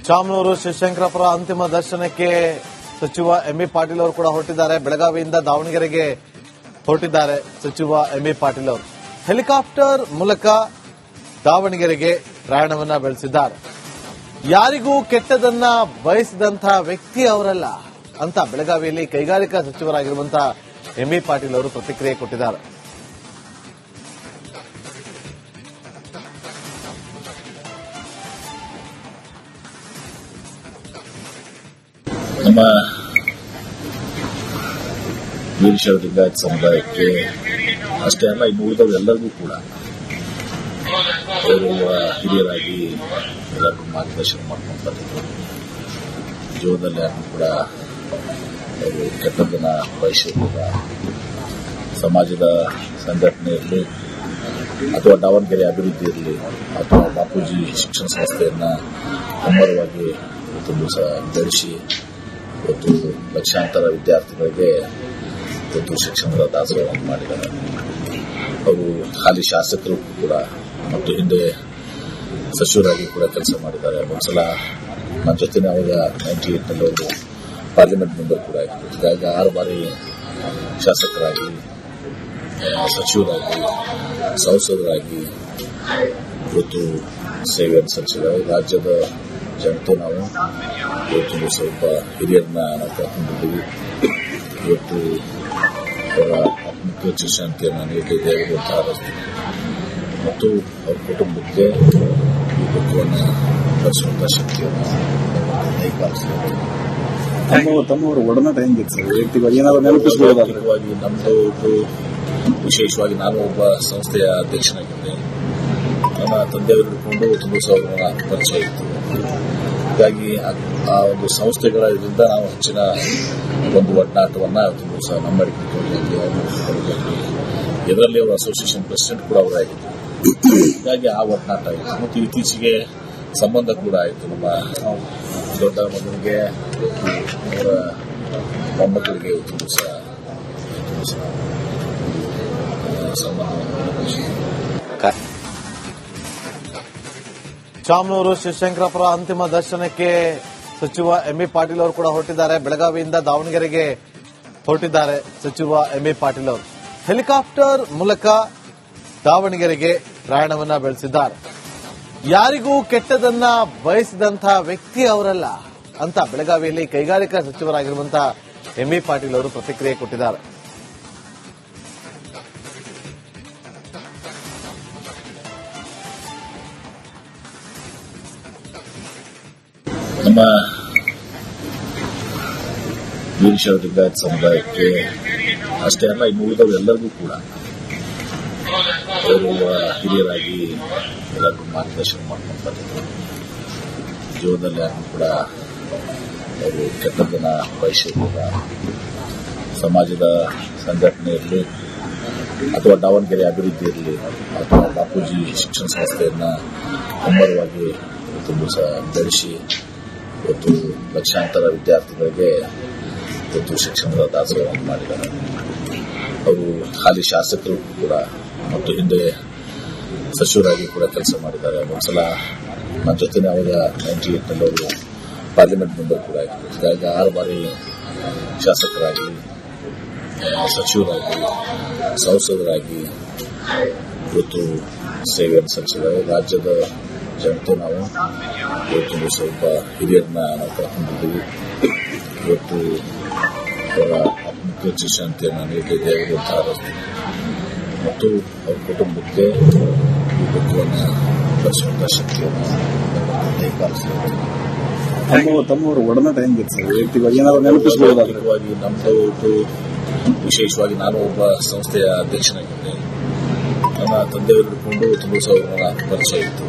ಚಾಮನೂರು ಶಿವಶಂಕರಪುರ ಅಂತಿಮ ದರ್ಶನಕ್ಕೆ ಸಚಿವ ಎಂಬಿ ಪಾಟೀಲ್ ಅವರು ಕೂಡ ಹೊರಟಿದ್ದಾರೆ. ಬೆಳಗಾವಿಯಿಂದ ದಾವಣಗೆರೆಗೆ ಹೊರಟಿದ್ದಾರೆ ಸಚಿವ ಎಂಬಿ ಪಾಟೀಲ್ ಅವರು. ಹೆಲಿಕಾಪ್ಟರ್ ಮೂಲಕ ದಾವಣಗೆರೆಗೆ ಪ್ರಯಾಣವನ್ನ ಬೆಳೆಸಿದ್ದಾರೆ. ಯಾರಿಗೂ ಕೆಟ್ಟದನ್ನ ಬಯಸಿದಂತಹ ವ್ಯಕ್ತಿ ಅವರಲ್ಲ ಅಂತ ಬೆಳಗಾವಿಯಲ್ಲಿ ಕೈಗಾರಿಕಾ ಸಚಿವರಾಗಿರುವಂತಹ ಎಂಬಿ ಪಾಟೀಲ್ ಅವರು ಪ್ರತಿಕ್ರಿಯೆ ಕೊಟ್ಟಿದ್ದಾರೆ. ನಮ್ಮ ವೀರಶೈವ ಲಿಂಗಾಯತ ಸಮುದಾಯಕ್ಕೆ ಅಷ್ಟೇ ಅಲ್ಲ, ಇನ್ನು ಉಳಿದವರೆಲ್ಲರಿಗೂ ಕೂಡ ಅವರು ಹಿರಿಯರಾಗಿ ಎಲ್ಲರಿಗೂ ಮಾರ್ಗದರ್ಶನ ಮಾಡ್ಕೊಂಡು ಬಂದಿದ್ದರು. ಜೀವನದಲ್ಲಿ ಯಾರು ಕೂಡ ಅವರು ಕೆಟ್ಟದ್ದನ್ನ ಬಯಸಿರಲಿಲ್ಲ. ಸಮಾಜದ ಸಂಘಟನೆ ಇರಲಿ ಅಥವಾ ದಾವಣಗೆರೆ ಅಭಿವೃದ್ಧಿ ಇರಲಿ ಅಥವಾ ಬಾಪೂಜಿ ಶಿಕ್ಷಣ ಸಂಸ್ಥೆಯನ್ನ ಮುಮ್ಮರವಾಗಿ ಇವತ್ತು ದಿವಸ ಬೆಳೆಸಿ ಇವತ್ತು ಲಕ್ಷಾಂತರ ವಿದ್ಯಾರ್ಥಿಗಳಿಗೆ ಇವತ್ತು ಶಿಕ್ಷಣದ ದಾಸೋಹವನ್ನು ಮಾಡಿದ್ದಾರೆ. ಅವರು ಹಾಲಿ ಶಾಸಕರು ಕೂಡ ಮತ್ತು ಹಿಂದೆ ಸಚಿವರಾಗಿ ಕೂಡ ಕೆಲಸ ಮಾಡಿದ್ದಾರೆ. ಒಂದ್ಸಲ ನನ್ನ ಜೊತೆನೇ ಅವಾಗ 98ನಲ್ಲಿ ಅವರು ಪಾರ್ಲಿಮೆಂಟ್ ಮೆಂಬರ್ ಕೂಡ ಆಗಿತ್ತು. ಹೀಗಾಗಿ 6 ಬಾರಿ ಶಾಸಕರಾಗಿ, ಸಚಿವರಾಗಿ, ಸಂಸದರಾಗಿ ಇವತ್ತು ಸೇವೆಯನ್ನು ಸಲ್ಲಿಸಿದ್ದಾರೆ. ರಾಜ್ಯದ ಜನತೆ ನಾವು ಇವತ್ತು ಸ್ವಲ್ಪ ಹಿರಿಯರನ್ನ ನಾವು ಕರ್ಕೊಂಡಿದ್ದೀವಿ. ಇವತ್ತು ಅವರ ಆತ್ಮಕ್ಕೆ ಶಾಂತಿಯನ್ನು ನೀಡಿದ್ದೇವೆ ಅಂತ ಆಲೋಚನೆ ಮತ್ತು ಅವರ ಕುಟುಂಬಕ್ಕೆ ಈ ದುಃಖವನ್ನು ಭರಿಸುವಂತಹ ಶಕ್ತಿಯನ್ನು ಕೈಪಾಲಿಸಿದ್ದಾರೆ. ತಮ್ಮವರ ಒಡನಾಟ ಹೆಂಗಿತ್ತು ಸರ್? ವೈಯಕ್ತಿಕವಾಗಿ ಏನಾದರೂ ನೆನಪಿಸಬಹುದಾಗಿ? ನಮ್ಮದು ವಿಶೇಷವಾಗಿ ನಾನು ಒಬ್ಬ ಸಂಸ್ಥೆಯ ಅಧ್ಯಕ್ಷನಾಗಿದ್ದೆ. ನನ್ನ ತಂದೆಯವರು ಹಿಡ್ಕೊಂಡು ತುಂಬ ಅವರ ಪರಿಚಯ ಇತ್ತು. ಹೀಗಾಗಿ ಆ ಒಂದು ಸಂಸ್ಥೆಗಳ ಇದರಿಂದ ನಾವು ಹೆಚ್ಚಿನ ಒಂದು ಒಡನಾಟವನ್ನು ತುಂಬ ಸಹ ನಮ್ಮ ಇದರಲ್ಲಿ ಅವರ ಅಸೋಸಿಯೇಷನ್ ಪ್ರೆಸಿಡೆಂಟ್ ಕೂಡ ಅವರಾಗಿತ್ತು. ಹೀಗಾಗಿ ಆ ಒಡನಾಟ ಆಯಿತು ಮತ್ತು ಇತ್ತೀಚೆಗೆ ಸಂಬಂಧ ಕೂಡ ಆಯಿತು. ನಮ್ಮ ದೊಡ್ಡ ಮಗನಿಗೆ ಅವರ ಮೊಮ್ಮಕ್ಕಳಿಗೆ ತುಂಬ ಸಹ ಸಂಬಂಧ. ಚಾಮನೂರು ಶಿವಶಂಕರಪುರ ಅಂತಿಮ ದರ್ಶನಕ್ಕೆ ಸಚಿವ ಎಂಬಿ ಪಾಟೀಲ್ ಅವರು ಕೂಡ ಹೊರಟಿದ್ದಾರೆ. ಬೆಳಗಾವಿಯಿಂದ ದಾವಣಗೆರೆಗೆ ಹೊರಟಿದ್ದಾರೆ ಸಚಿವ ಎಂಬಿ ಪಾಟೀಲ್ ಅವರು. ಹೆಲಿಕಾಪ್ಟರ್ ಮೂಲಕ ದಾವಣಗೆರೆಗೆ ಪ್ರಯಾಣವನ್ನ ಬೆಳೆಸಿದ್ದಾರೆ. ಯಾರಿಗೂ ಕೆಟ್ಟದನ್ನ ಬಯಸಿದಂತಹ ವ್ಯಕ್ತಿ ಅವರಲ್ಲ ಅಂತ ಬೆಳಗಾವಿಯಲ್ಲಿ ಕೈಗಾರಿಕಾ ಸಚಿವರಾಗಿರುವಂತಹ ಎಂಬಿ ಪಾಟೀಲ್ ಅವರು ಪ್ರತಿಕ್ರಿಯೆ ಕೊಟ್ಟಿದ್ದಾರೆ. ನಮ್ಮ ವೀರಶೈವ ಲಿಂಗಾಯತ ಸಮುದಾಯಕ್ಕೆ ಅಷ್ಟೇ ಅಲ್ಲ, ಇನ್ನು ಉಳಿದವರೆಲ್ಲರಿಗೂ ಕೂಡ ಅವರು ಹಿರಿಯರಾಗಿ ಎಲ್ಲರಿಗೂ ಮಾರ್ಗದರ್ಶನ ಮಾಡ್ಕೊಂಡು ಬಂದಿದ್ದರು. ಜೀವನದಲ್ಲಿ ಯಾರು ಕೂಡ ಅವರು ಕೆಟ್ಟದ್ದನ್ನ ಬಯಸಿರಲಿಲ್ಲ. ಸಮಾಜದ ಸಂಘಟನೆ ಇರಲಿ ಅಥವಾ ದಾವಣಗೆರೆ ಅಭಿವೃದ್ಧಿ ಇರಲಿ ಅಥವಾ ಬಾಪೂಜಿ ಶಿಕ್ಷಣ ಸಂಸ್ಥೆಯನ್ನ ಮುಮ್ಮರವಾಗಿ ತುಂಬ ಸಹ ಬೆಳೆಸಿ ಇವತ್ತು ಲಕ್ಷಾಂತರ ವಿದ್ಯಾರ್ಥಿಗಳಿಗೆ ಇವತ್ತು ಶಿಕ್ಷಣದ ದಾಸೋಹವನ್ನು ಮಾಡಿದ್ದಾರೆ. ಅವರು ಹಾಲಿ ಶಾಸಕರು ಕೂಡ ಮತ್ತು ಹಿಂದೆ ಸಚಿವರಾಗಿ ಕೂಡ ಕೆಲಸ ಮಾಡಿದ್ದಾರೆ. ಒಂದ್ಸಲ ನನ್ನ ಜೊತೆನೇ ಅವಾಗ 98ನಲ್ಲಿ ಅವರು ಪಾರ್ಲಿಮೆಂಟ್ ಮೆಂಬರ್ ಕೂಡ ಆಗಿತ್ತು. ಹೀಗಾಗಿ 6 ಬಾರಿ ಶಾಸಕರಾಗಿ, ಸಚಿವರಾಗಿ, ಸಂಸದರಾಗಿ ಇವತ್ತು ಸೇವೆಯನ್ನು ಸಲ್ಲಿಸಿದ್ದಾರೆ. ರಾಜ್ಯದ ಜನತೆ ನಾವು ಇವತ್ತು ಸ್ವಲ್ಪ ಹಿರಿಯರನ್ನ ನಾವು ಕರ್ಕೊಂಡಿದ್ದೀವಿ. ಇವತ್ತು ಅವರ ಆತ್ಮಕ್ಕೆ ಶಾಂತಿಯನ್ನು ನೀಡಿದ್ದೇವೆ ಅಂತ ಆಲೋಚನೆ ಮತ್ತು ಅವರ ಕುಟುಂಬಕ್ಕೆ ಈ ದುಃಖವನ್ನು ಭರಿಸುವಂತಹ ಶಕ್ತಿಯನ್ನು ಕೈಪಾಲಿಸಿದ್ದಾರೆ. ತಮ್ಮವರ ಒಡನಾಟ ಹೆಂಗಿತ್ತು ಸರ್? ವೈಯಕ್ತಿಕವಾಗಿ ಏನಾದರೂ ನೆನಪಿಸಬಹುದಾಗಿ? ನಮ್ಮದು ವಿಶೇಷವಾಗಿ ನಾನು ಒಬ್ಬ ಸಂಸ್ಥೆಯ ಅಧ್ಯಕ್ಷನಾಗಿದ್ದೆ. ನನ್ನ ತಂದೆಯವರು ಹಿಡ್ಕೊಂಡು ತುಂಬ ಅವರ ಪರಿಚಯ ಇತ್ತು.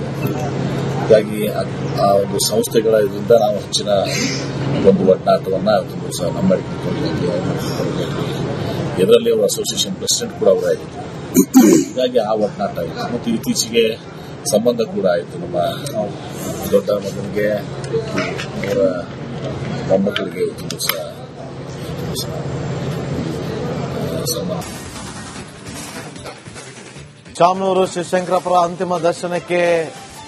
ಹೀಗಾಗಿ ಆ ಒಂದು ಸಂಸ್ಥೆಗಳ ಇದರಿಂದ ನಾವು ಹೆಚ್ಚಿನ ಒಂದು ಒಡನಾಟವನ್ನು ತುಂಬ ಸಹ ನಮ್ಮ ಇದರಲ್ಲಿ ಅವರ ಅಸೋಸಿಯೇಷನ್ ಪ್ರೆಸಿಡೆಂಟ್ ಕೂಡ ಅವರಾಗಿತ್ತು. ಹೀಗಾಗಿ ಆ ಒಡನಾಟ ಆಯಿತು ಮತ್ತು ಇತ್ತೀಚೆಗೆ ಸಂಬಂಧ ಕೂಡ ಆಯಿತು. ನಮ್ಮ ದೊಡ್ಡ ಮಗನಿಗೆ ಅವರ ಮೊಮ್ಮಕ್ಕಳಿಗೆ ತುಂಬ ಸಹ ಸಂಬಂಧ. ಚಾಮನೂರು ಶಿವಶಂಕರಪುರ ಅಂತಿಮ ದರ್ಶನಕ್ಕೆ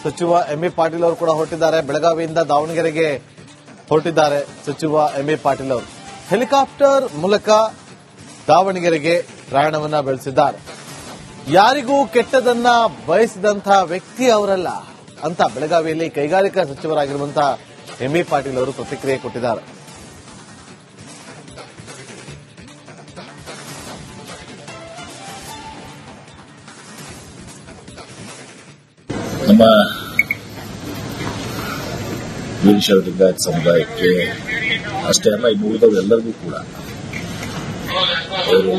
ಸಚಿವ ಎಂಬಿ ಪಾಟೀಲ್ ಅವರು ಕೂಡ ಹೊರಟಿದ್ದಾರೆ. ಬೆಳಗಾವಿಯಿಂದ ದಾವಣಗೆರೆಗೆ ಹೊರಟಿದ್ದಾರೆ ಸಚಿವ ಎಂಬಿ ಪಾಟೀಲ್ ಅವರು. ಹೆಲಿಕಾಪ್ಟರ್ ಮೂಲಕ ದಾವಣಗೆರೆಗೆ ಪ್ರಯಾಣವನ್ನ ಬೆಳೆಸಿದ್ದಾರೆ. ಯಾರಿಗೂ ಕೆಟ್ಟದನ್ನ ಬಯಸಿದಂತಹ ವ್ಯಕ್ತಿ ಅವರಲ್ಲ ಅಂತ ಬೆಳಗಾವಿಯಲ್ಲಿ ಕೈಗಾರಿಕಾ ಸಚಿವರಾಗಿರುವಂತಹ ಎಂಬಿ ಪಾಟೀಲ್ ಅವರು ಪ್ರತಿಕ್ರಿಯೆ ಕೊಟ್ಟಿದ್ದಾರೆ. ನಮ್ಮ ವೀರಶೈವ ಲಿಂಗಾಯತ ಸಮುದಾಯಕ್ಕೆ ಅಷ್ಟೇ ಅಲ್ಲ, ಇನ್ನು ಉಳಿದವರೆಲ್ಲರಿಗೂ ಕೂಡ ಅವರು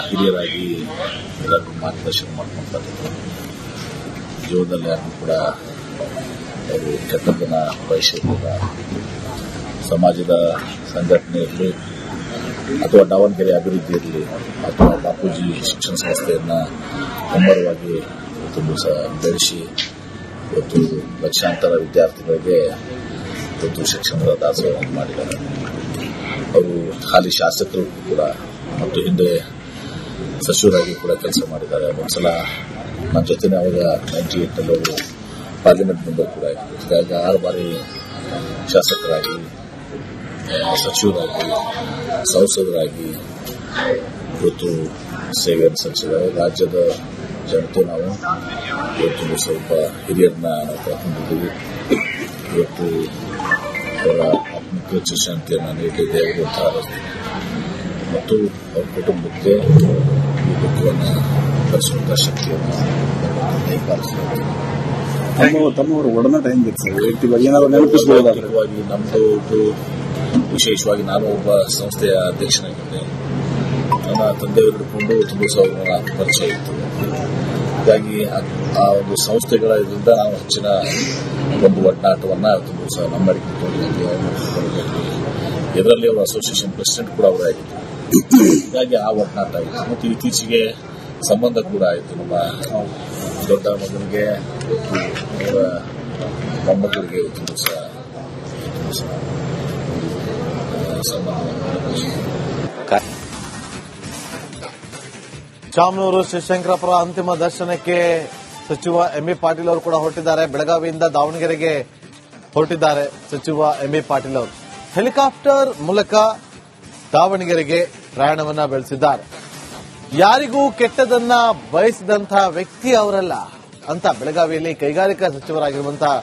ಹಿರಿಯರಾಗಿ ಎಲ್ಲರಿಗೂ ಮಾರ್ಗದರ್ಶನ ಮಾಡ್ಕೊಂಡು ಬಂದಿದ್ರು. ಜೀವನದಲ್ಲಿ ಯಾರಿಗೂ ಕೂಡ ಅವರು ಕೆಟ್ಟದ್ದನ್ನ ಬಯಸಿರಲಿಲ್ಲ. ಸಮಾಜದ ಸಂಘಟನೆ ಇರಲಿ ಅಥವಾ ದಾವಣಗೆರೆ ಅಭಿವೃದ್ಧಿ ಇರಲಿ ಅಥವಾ ಬಾಪೂಜಿ ಶಿಕ್ಷಣ ಸಂಸ್ಥೆಯನ್ನ ಮುಮ್ಮರವಾಗಿ ಇವತ್ತು ಬೆಳೆಸಿ ಇವತ್ತು ಲಕ್ಷಾಂತರ ವಿದ್ಯಾರ್ಥಿಗಳಿಗೆ ಇವತ್ತು ಶಿಕ್ಷಣದ ದಾಸೋಹ ಮಾಡಿದ್ದಾರೆ. ಅವರು ಹಾಲಿ ಶಾಸಕರು ಕೂಡ ಮತ್ತು ಹಿಂದೆ ಸಚಿವರಾಗಿ ಕೂಡ ಕೆಲಸ ಮಾಡಿದ್ದಾರೆ. ಒಂದ್ಸಲ ನನ್ನ ಜೊತೆನೇ ಅವಾಗ 98ನಲ್ಲಿ ಅವರು ಪಾರ್ಲಿಮೆಂಟ್ ಮೆಂಬರ್ ಕೂಡ ಇತ್ತು. ಹೀಗಾಗಿ 6 ಬಾರಿ ಶಾಸಕರಾಗಿ, ಸಚಿವರಾಗಿ, ಸಂಸದರಾಗಿ ಇವತ್ತು ಸೇವೆಯನ್ನು ಸಲ್ಲಿಸಿದ್ದಾರೆ. ರಾಜ್ಯದ ಜನತೆ ನಾವು ಇವತ್ತು ಸ್ವಲ್ಪ ಹಿರಿಯರನ್ನ ನಾವು ಕರ್ಕೊಂಡಿದ್ದೀವಿ. ಇವತ್ತು ಅವರ ಆತ್ಮಕ್ಕೆ ಶಾಂತಿಯನ್ನು ನೀಡಿದೆ ಮತ್ತು ಅವರ ಕುಟುಂಬಕ್ಕೆ ಈ ದುಃಖವನ್ನು ಭರಿಸುವಂತ ಶಕ್ತಿಯನ್ನು ಕೈಪಾಲಿಸಿದ್ದಾರೆ. ತಮ್ಮವರ ಒಡನಾಟ ಹೆಂಗಿತ್ತು ಸರ್? ವೈಯಕ್ತಿಕವಾಗಿ ಏನಾದ್ರು ನೆನಪಿಸಬಹುದಾಗಿ ನಮ್ಮದು ವಿಶೇಷವಾಗಿ ನಾನು ಒಬ್ಬ ಸಂಸ್ಥೆಯ ಅಧ್ಯಕ್ಷನಾಗಿದ್ದೆ. ನನ್ನ ತಂದೆಯವರು ಹಿಡ್ಕೊಂಡು ತುಂಬ ಅವರ ಪರಿಚಯ ಇತ್ತು. ಹೀಗಾಗಿ ಆ ಒಂದು ಸಂಸ್ಥೆಗಳ ಇದರಿಂದ ನಾವು ಹೆಚ್ಚಿನ ಒಂದು ಒಡನಾಟವನ್ನು ತುಂಬ ಸಹ ನಮ್ಮಡಿಕೆ ಇದರಲ್ಲಿ ಅವರ ಅಸೋಸಿಯೇಷನ್ ಪ್ರೆಸಿಡೆಂಟ್ ಕೂಡ ಅವರೇ ಆಗಿತ್ತು. ಹೀಗಾಗಿ ಆ ಒಡನಾಟ ಆಯಿತು ಮತ್ತು ಇತ್ತೀಚೆಗೆ ಸಂಬಂಧ ಕೂಡ ಆಯಿತು. ನಮ್ಮ ದೊಡ್ಡ ಮಗನಿಗೆ ಅವರ ಮೊಮ್ಮಕ್ಕಳಿಗೆ ತುಂಬ ಸಹ ಸಂಬಂಧ. ಶಾಮನೂರು ಶಿವಶಂಕರಪುರ ಅಂತಿಮ ದರ್ಶನಕ್ಕೆ ಸಚಿವ ಎಂಬಿ ಪಾಟೀಲ್ ಅವರು ಕೂಡ ಹೊರಟಿದ್ದಾರೆ. ಬೆಳಗಾವಿಯಿಂದ ದಾವಣಗೆರೆಗೆ ಹೊರಟಿದ್ದಾರೆ ಸಚಿವ ಎಂಬಿ ಪಾಟೀಲ್ ಅವರು. ಹೆಲಿಕಾಪ್ಟರ್ ಮೂಲಕ ದಾವಣಗೆರೆಗೆ ಪ್ರಯಾಣವನ್ನ ಬೆಳೆಸಿದ್ದಾರೆ. ಯಾರಿಗೂ ಕೆಟ್ಟದನ್ನ ಬಯಸಿದಂತಹ ವ್ಯಕ್ತಿ ಅವರಲ್ಲ ಅಂತ ಬೆಳಗಾವಿಯಲ್ಲಿ ಕೈಗಾರಿಕಾ ಸಚಿವರಾಗಿರುವಂತಹ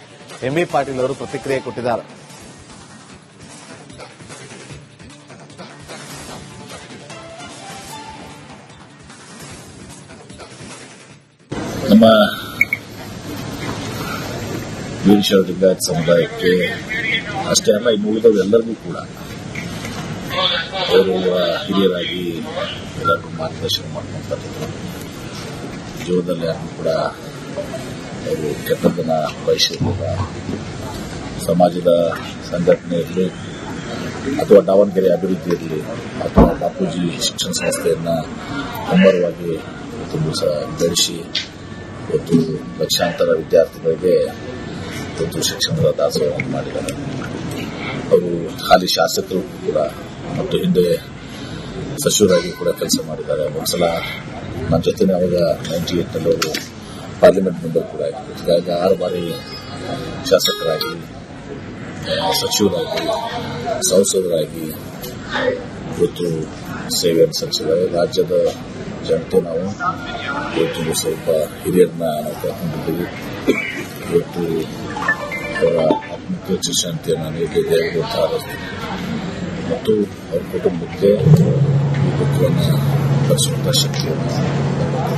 ಎಂಬಿ ಪಾಟೀಲ್ ಅವರು ಪ್ರತಿಕ್ರಿಯೆ ಕೊಟ್ಟಿದ್ದಾರೆ. ನಮ್ಮ ವೀರಶೈವ ಲಿಂಗಾಯತ ಸಮುದಾಯಕ್ಕೆ ಅಷ್ಟೇ ಅಲ್ಲ, ಇನ್ನು ಉಳಿದವರೆಲ್ಲರಿಗೂ ಕೂಡ ಅವರು ಹಿರಿಯರಾಗಿ ಎಲ್ಲರಿಗೂ ಮಾರ್ಗದರ್ಶನ ಮಾಡ್ಕೊಂಡು ಬಂದಿದ್ರು. ಜೀವನದಲ್ಲಿ ಯಾರಿಗೂ ಕೂಡ ಅವರು ಕೆಟ್ಟದ್ದನ್ನ ಬಯಸಿರಲಿಲ್ಲ. ಸಮಾಜದ ಸಂಘಟನೆ ಇರಲಿ ಅಥವಾ ದಾವಣಗೆರೆ ಅಭಿವೃದ್ಧಿ ಇರಲಿ ಅಥವಾ ಬಾಪೂಜಿ ಶಿಕ್ಷಣ ಸಂಸ್ಥೆಯನ್ನ ಮುಮ್ಮರವಾಗಿ ತುಂಬ ಸಹ ಬೆಳೆಸಿ ಇವತ್ತು ಲಕ್ಷಾಂತರ ವಿದ್ಯಾರ್ಥಿಗಳಿಗೆ ಇವತ್ತು ಶಿಕ್ಷಣದ ದಾಸೋಹ ಮಾಡಿದ್ದಾರೆ. ಅವರು ಹಾಲಿ ಶಾಸಕರು ಕೂಡ ಮತ್ತು ಹಿಂದೆ ಸಚಿವರಾಗಿ ಕೂಡ ಕೆಲಸ ಮಾಡಿದ್ದಾರೆ. ಒಂದ್ಸಲ ನನ್ನ ಜೊತೆನೇ ಅವಾಗ 98ನಲ್ಲಿ ಅವರು ಪಾರ್ಲಿಮೆಂಟ್ ಮೆಂಬರ್ ಕೂಡ ಇತ್ತು. ಹೀಗಾಗಿ 6 ಬಾರಿ ಶಾಸಕರಾಗಿ, ಸಚಿವರಾಗಿ, ಸಂಸದರಾಗಿ ಇವತ್ತು ಸೇವೆಯನ್ನು ಸಲ್ಲಿಸಿದ್ದಾರೆ. ರಾಜ್ಯದ ಜನತೆ ನಾವು ಇವತ್ತು ಸ್ವಲ್ಪ ಹಿರಿಯರನ್ನ ನಾವು ಕರ್ಕೊಂಡಿದ್ದೀವಿ. ಇವತ್ತು ಅವರ ಆತ್ಮಕ್ಕೆ ಶಾಂತಿಯನ್ನು ನೀಡಿದೆ ಮತ್ತು ಅವರ ಕುಟುಂಬಕ್ಕೆ ಈ ದುಃಖವನ್ನು ಭರಿಸುವಂತ ಶಕ್ತಿಯನ್ನು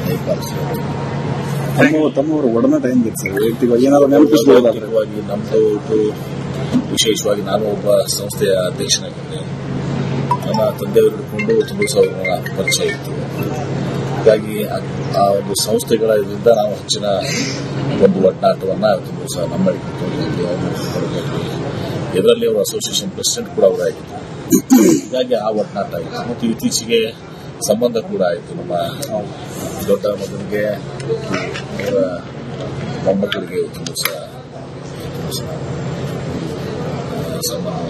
ಕೈಪಾಲಿಸಿದ್ದಾರೆ. ತಮ್ಮವರ ಒಡನಾಟ ಹೆಂಗಿತ್ತು ಸರ್? ವೈಯಕ್ತಿಕವಾಗಿ ಏನಾದ್ರು ನೆನಪಿಸಬಹುದಾಗಿ ನಮ್ಮದು ವಿಶೇಷವಾಗಿ ನಾನು ಒಬ್ಬ ಸಂಸ್ಥೆಯ ಅಧ್ಯಕ್ಷನಾಗಿದ್ದೆ. ನನ್ನ ತಂದೆಯವರು ಹಿಡ್ಕೊಂಡು ತುಂಬ ಅವರ ಪರಿಚಯ ಇತ್ತು. ಹೀಗಾಗಿ ಆ ಒಂದು ಸಂಸ್ಥೆಗಳ ಇದರಿಂದ ನಾವು ಹೆಚ್ಚಿನ ಒಂದು ಒಡನಾಟವನ್ನು ತುಂಬ ಸಹ ನಮ್ಮಡಿಕೆ ಇದರಲ್ಲಿ ಅವರ ಅಸೋಸಿಯೇಷನ್ ಪ್ರೆಸಿಡೆಂಟ್ ಕೂಡ ಅವರೇ ಆಗಿತ್ತು. ಹೀಗಾಗಿ ಆ ಒಡನಾಟ ಆಯಿತು ಮತ್ತು ಇತ್ತೀಚೆಗೆ ಸಂಬಂಧ ಕೂಡ ಆಯಿತು. ನಮ್ಮ ದೊಡ್ಡ ಮಗನಿಗೆ ಅವರ ಮೊಮ್ಮಕ್ಕಳಿಗೆ ತುಂಬ ಸಹ ಸಂಬಂಧ.